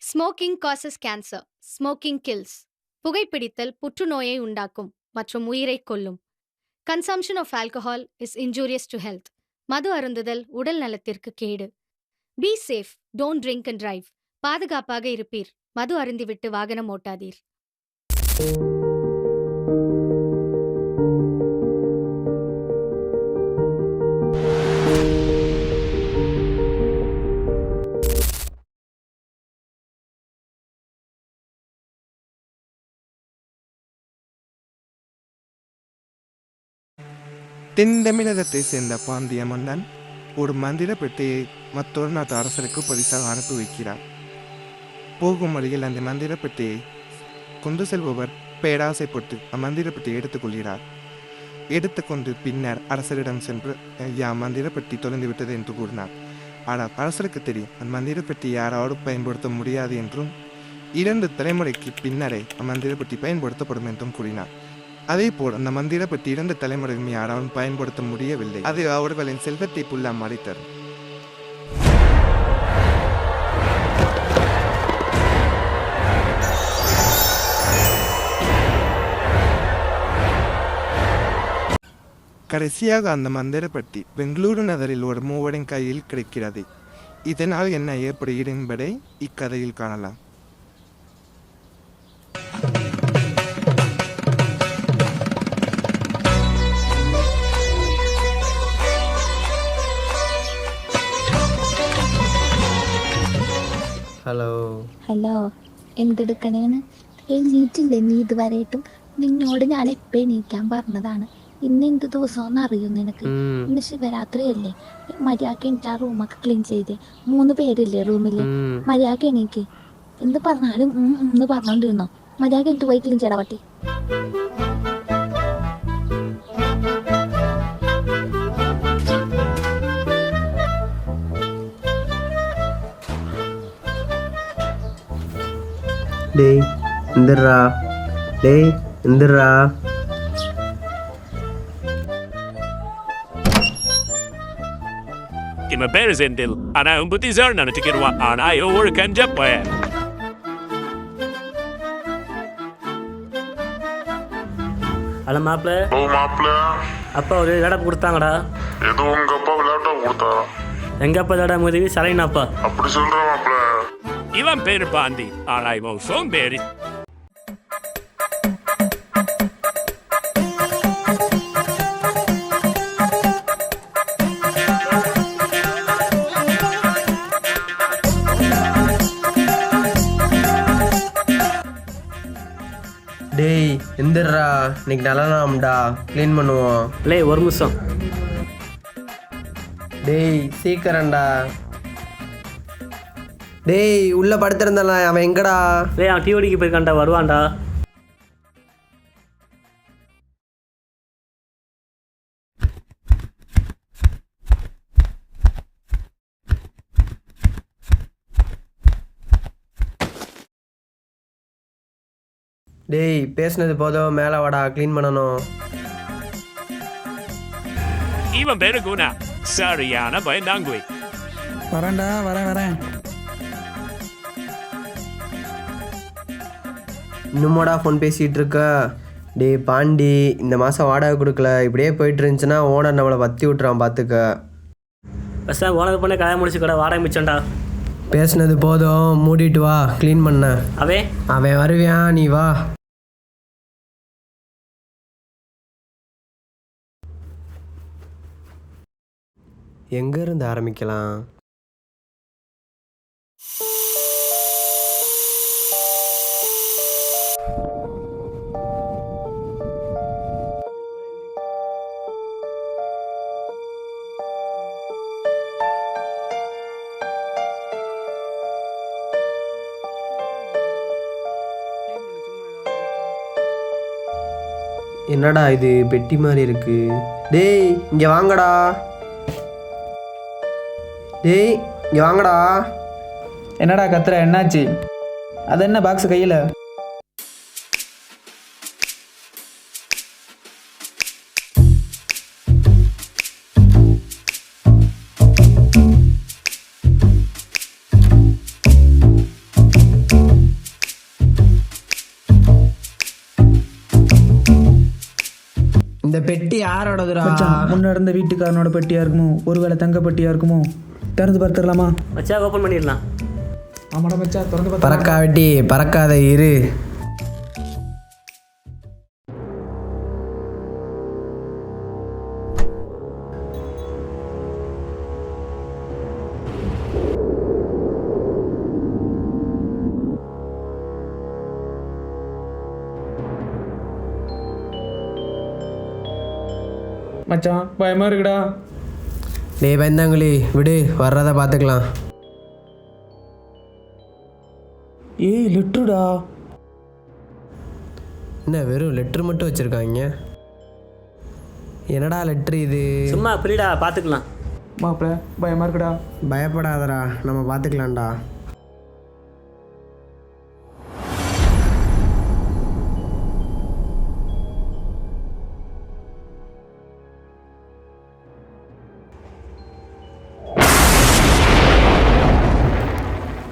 Smoking causes cancer. Smoking kills. புகைப்பிடித்தல் புற்றுநோயை உண்டாக்கும் மற்றும் உயிரைக் கொல்லும். Consumption of alcohol is injurious to health. மது அருந்துதல் உடல் நலத்திற்கு கேடு. Be safe, don't drink and drive. பாதுகாப்பாக இருப்பீர். மது அருந்திவிட்டு வாகனம் ஓட்டாதீர். தென்தமிழகத்தைச் சேர்ந்த பாண்டிய மன்னன் ஒரு மந்திர பெட்டியை மற்றொரு நாட்டு அரசருக்கு பரிசாக அனுப்பி வைக்கிறார். போகும் வழியில் அந்த மந்திர பெட்டியை கொண்டு செல்பவர் பேராசைப்பட்டு அம்மந்திர பெட்டியை எடுத்துக்கொள்கிறார். எடுத்துக்கொண்டு பின்னர் அரசரிடம் சென்று மந்திர பெட்டி தொலைந்து விட்டது என்று கூறினார். ஆனால் அரசருக்கு தெரியும் அந்த மந்திர பெட்டி யாராவது பயன்படுத்த முடியாது என்றும் 2 தலைமுறைக்கு பின்னரே அம்மந்திர பெட்டி பயன்படுத்தப்படும் என்றும் கூறினார். அதே போல் அந்த மந்திர பெட்டி 2 தலைமுறையும் யாராலும் பயன்படுத்த முடியவில்லை. அது அவர்களின் செல்வத்தை புல்லா மறைத்தது. கடைசியாக அந்த மந்திர பெட்டி பெங்களூரு நகரில் ஒரு மூவரின் கையில் கிடைக்கிறது. இதனால் என்ன ஏற்படுகிறது என்பதை இக்கதையில் காணலாம். ഹലോ എന്തെടുക്കണേന്ന്? എഴുന്നേറ്റില്ലേ നീ ഇതുവരെയായിട്ടും? നിന്നോട് ഞാൻ എപ്പോൾ എണീക്കാൻ പറഞ്ഞതാണ്. ഇന്ന് എന്ത് ദിവസമെന്ന് അറിയും നിനക്ക്? ഇന്ന് ശിവരാത്രിയല്ലേ? മര്യാദക്ക് എനിക്ക് ആ റൂമൊക്കെ ക്ലീൻ ചെയ്തേ. 3 പേരില്ലേ റൂമില്? മര്യാദക്ക് എണീക്ക്. എന്ത് പറഞ്ഞാലും എന്ന് പറഞ്ഞോണ്ടിരുന്നോ? മര്യാദക്ക് എനിക്ക് പോയി ക്ലീൻ ചെയ്യടാ പറ്റി. டேய் எந்திரா, டேய் எந்திரா. Ima Berzendil, ana umbutizar na tikirwa ana yo workan jappa. Hello மாப்பிள்ள. அப்பா ஒரு லேப்டாப் கொடுத்தாங்கடா. ஏதோ உங்க அப்பா லேப்டாப் கொடுத்தா? எங்க அப்பா லேப்டாப் உதவி சரைனாப்பா. அப்படி சொல்றேன் மாப்பிள்ள. Ivan Peter Bandi, ana yo somberi. டேய் எந்திரா, இன்னைக்கு நல்ல நாம்டா, க்ளீன் பண்ணுவோம். லே ஒரு நிமிஷம். டேய் சீக்கிரம்டா. டேய் உள்ள படுத்திருந்தால அவன் எங்கடா? லே அவன் டிஓடிக்கு போயிருக்கான்டா, வருவான்டா. டேய் பேசுனது போதும், மேலே வாடா, க்ளீன் பண்ணணும். Ivan Berguna, Sariana Bayandangui. வரேன்டா, வரேன். இன்னுமாடா ஃபோன் பேசிகிட்டு இருக்க? டேய் பாண்டி, இந்த மாதம் வாடகை கொடுக்கல. இப்படியே போயிட்டு இருந்துச்சுன்னா ஓனர் நம்மளை வத்தி விட்டுறான், பார்த்துக்க. பஸ்ஸா உனக்கு பண்ண கல்யாணம் முடிச்சு கடை வாடகை மிச்சம்டா. பேசுனது போதும், மூடிட்டு வா, க்ளீன் பண்ண. அவன் வருவியான், நீ வா. எங்க இருந்து ஆரம்பிக்கலாம்? என்னடா இது பெட்டி மாதிரி இருக்கு? டேய் இங்க வாங்கடா. டேய் இங்க வாங்கடா. என்னடா கத்துற, என்னாச்சு? அது என்ன பாக்ஸ் கையில்? இந்த பெட்டி யாரோடதுடா? மச்சான் முன்ன இருந்த வீட்டுக்காரனோட பெட்டியாக இருக்குமோ, ஒருவேளை தங்க பெட்டியாக இருக்குமோ? திறந்து பார்த்துடலாமா? மச்சா ஓப்பன் பண்ணிடலாம். ஆமாடா மச்சான், திறந்து பார்த்து. பறக்கா வெட்டி பறக்காத இரு. மச்சான் பயமாக இருக்குடா. டேய் பயந்தாங்குழி விடு, வர்றதை பார்த்துக்கலாம். ஏய் லெட்ருடா. என்ன வெறும் லெட்ரு மட்டும் வச்சுருக்காங்க? என்னடா லெட்ரு இது? சும்மா புரியடா, பார்த்துக்கலாம். மாப்பிள்ள பயமாக இருக்குடா. பயப்படாதடா, நம்ம பார்த்துக்கலாம்டா.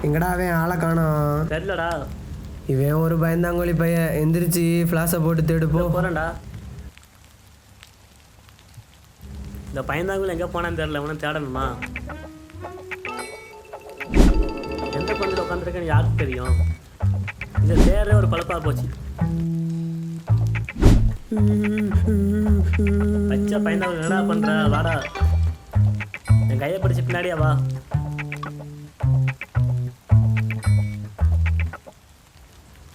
எங்கடா அவன் ஆளை காணோம்? தெரியலடா. இவன் ஒரு பயந்தாங்கோலி பையன். எந்திரிச்சு ஃப்ளாஷை போட்டு தேடுப்போ. போகிறேன்டா. இந்த பயந்தாங்குள்ள எங்கே போனான்னு தெரியல, ஒன்றும் தேடணுமா? எந்த பந்தில் உட்காந்துருக்கேன்னு யாருக்கு தெரியும்? இந்த தேரே ஒரு குழப்பா போச்சு. பச்சை பயந்தாங்குள்ள என்னடா பண்ணுற? வாடா, என் கையை பிடிச்சி பின்னாடியா வா.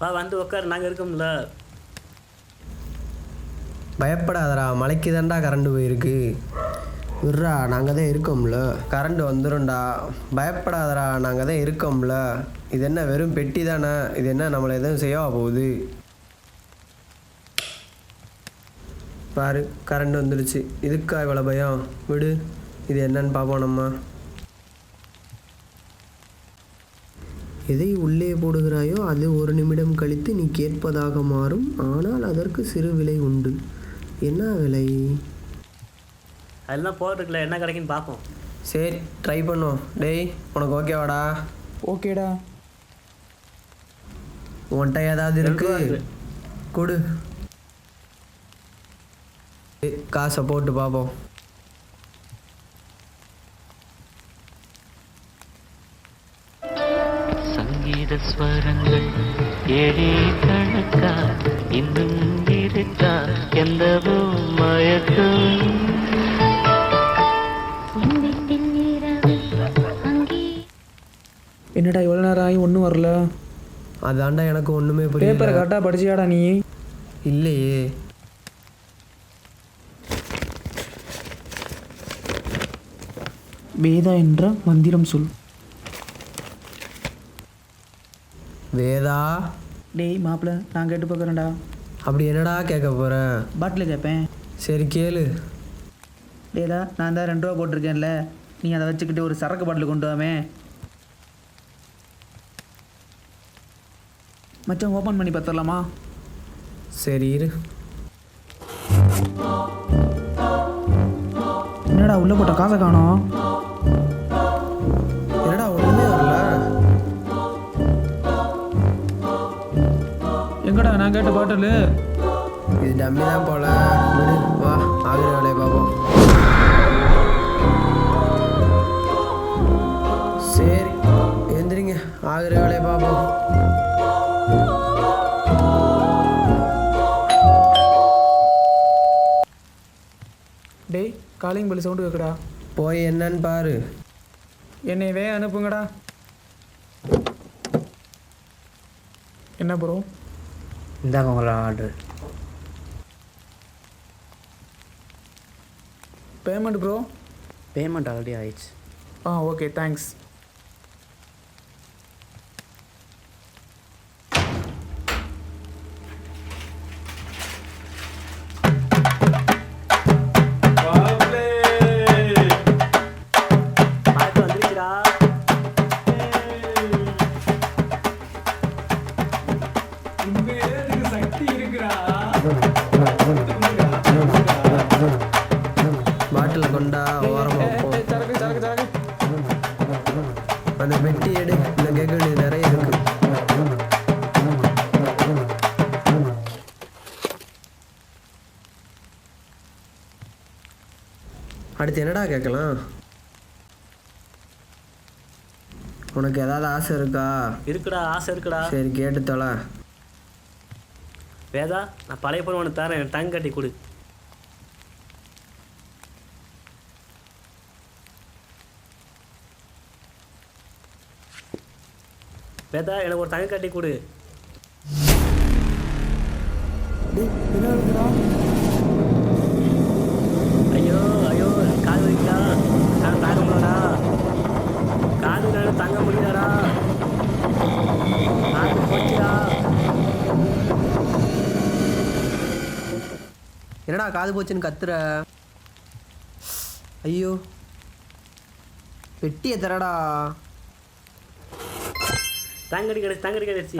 வா வந்து உட்காரு, நாங்கள் இருக்கோம்ல. பயப்படாதடா, மலைக்கு தான்டா கரண்ட் போயிருக்கு. விட்றா, நாங்கள் தான் இருக்கோம்ல. கரண்ட் வந்துடும்டா, பயப்படாதடா, நாங்கள் தான் இருக்கோம்ல. இது என்ன வெறும் பெட்டி தானே? இது என்ன நம்மளை எதுவும் செய்யவா போகுது? பாரு, கரண்ட் வந்துடுச்சு. இதுக்கா இவ்வளோ பயம்? விடு, இது என்னன்னு பார்ப்போம் நம்ம. எதை உள்ளே போடுகிறாயோ அது ஒரு நிமிடம் கழித்து நீ கேட்பதாக மாறும். ஆனால் அதற்கு சிறு விலை உண்டு. என்ன விலை? அதெல்லாம் போட்டுருக்கல, என்ன கிடைக்குன்னு பார்ப்போம். சரி, ட்ரை பண்ணுவோம். டேய், உனக்கு ஓகேவாடா? ஓகேடா. உன்கிட்ட ஏதாவது இருக்கு? கொடு. காசை போட்டு பார்ப்போம். சங்கீத ஸ்வரங்கள் ஏழே கணக்கா இன்னும் இருக்கா எந்தவோ மயக்கம். என்னடா இவ்வளோ நேரம் ஆகி ஒன்றும் வரல? அதாண்டா எனக்கு ஒன்றுமே புரியல. பேப்பரை கரெக்டாக படிச்சியாடா நீ? இல்லையே. வேதா என்ற மந்திரம் சொல். வேதா? டேய் மாப்பிள்ள, நான் கேட்டு பார்க்குறேன்டா. அப்படி என்னடா கேட்க போகிறேன்? பாட்டில் கேட்பேன். சரி கேளு. டேடா, நான் தான் 2 ரூபா போட்டிருக்கேன்ல, நீ அதை வச்சுக்கிட்டு ஒரு சரக்கு பாட்டில் கொண்டு வாமே. மச்சான் ஓப்பன் பண்ணி பார்த்துடலாமா? சரி இரு. என்னடா உள்ளே போட்ட காசை காணோம்? என்னடா ஒன்றுமே வரல? எங்கடா நான் கேட்ட பாட்டில்? இது டம்மி தான் போல. விடு, வா ஆகிற வேலையை பார்ப்போம். சரி எந்திரிங்க, ஆகிற வேலையை பார்ப்போம். டேய், காலிங் பெல் சவுண்டு கேட்குடா. போய் என்னன்னு பாரு. என்னையவே அனுப்புங்கடா. என்ன ப்ரோ? இந்தாங்க உங்களோட order. Payment bro? Payment already ஆயிடுச்சு. Okay thanks. பார்த்து வந்துருச்சுடா. பாட்டில் கொண்டா ஓரமாக போ. சரக்கு சரக்கு சரக்கு. அடுத்து என்னடா கேட்கலாம்? உனக்கு ஏதாவது ஆசை இருக்கா? இருக்குடா, ஆசை இருக்குடா. சரி கேட்டு தொலை. வேதா, நான் பழைய பொண்ணு ஒன்று தரேன், எனக்கு தங்க கட்டி கொடு. வேதா, எனக்கு ஒரு தங்க கட்டி கொடு. ஐயோ ஐயோ, காது வைக்கா, நான் தாங்க முடியலடா. காது நான் தாங்க முடியலடா. காது போச்சுடா. என்னடா காது போச்சுன்னு கத்துற? ஐயோ, பெட்டியை தரடா. தங்கடி கிடச்சி, தங்கடி கிடச்சி,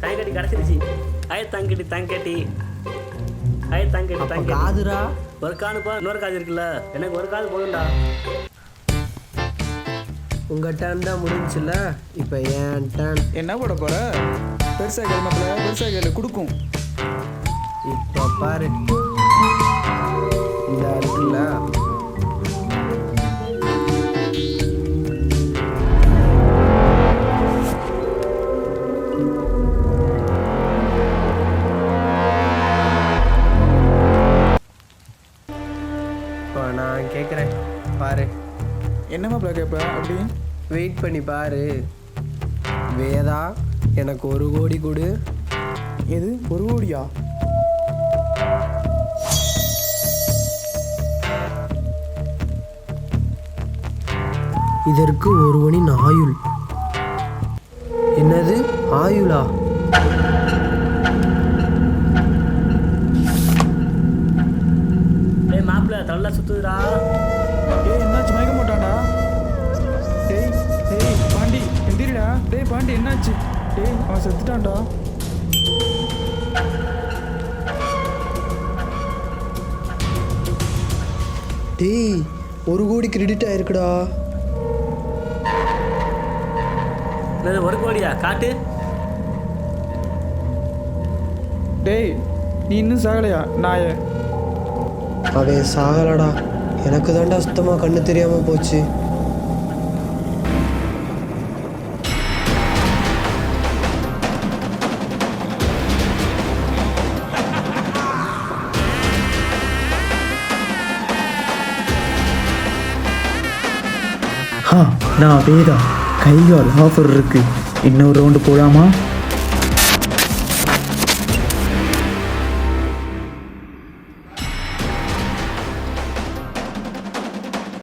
தங்கடி கிடச்சிருச்சு. தங்கடி தங்கட்டி, தங்கடி தங்கடி. காதுரா? ஒரு காதுப்பா, இன்னொரு காது இருக்குல்ல, எனக்கு ஒரு காது போதும்டா. உங்கள் டேன் தான் முடிஞ்சுல, இப்போ ஏன் டேன். என்ன போட போற? பெருசாக கேளு மாப்பிள்ள, பெருசாக கேளு கொடுக்கும். இப்போ பாரு, இந்த இருக்குல்ல, இப்போ நான் கேட்குறேன் பாரு. என்ன மாப்பிள்ள கேட்ப? அப்படி வெயிட் பண்ணி பாரு. வேதா, எனக்கு 1 கோடி கொடு. எது 1 கோடியா? இதற்கு 1 மணி ஆயுள். என்னது ஆயுளா? மாப்பிள்ள தள்ள சுத்துதுடா. என்னாச்சு? மயக்க மாட்டான்டா. டேய் பாண்டி எந்திரிடா. டேய் பாண்டி என்னாச்சு? டேய் அவன் செத்துட்டான்டா. டேய் 1 கோடி கிரெடிட் ஆயிருக்குடா. என்னது 1 கோடியா? காட்டு. டேய் நீ இன்னும் சாகலையா நாயே? அவன் சாகலடா. எனக்கு தாண்டா சுத்தமாக கண்ணு தெரியாமல் போச்சு. நான் வேதா. கைகால் ஆஃபர் இருக்கு, இன்னொரு ரவுண்டு போடாமா?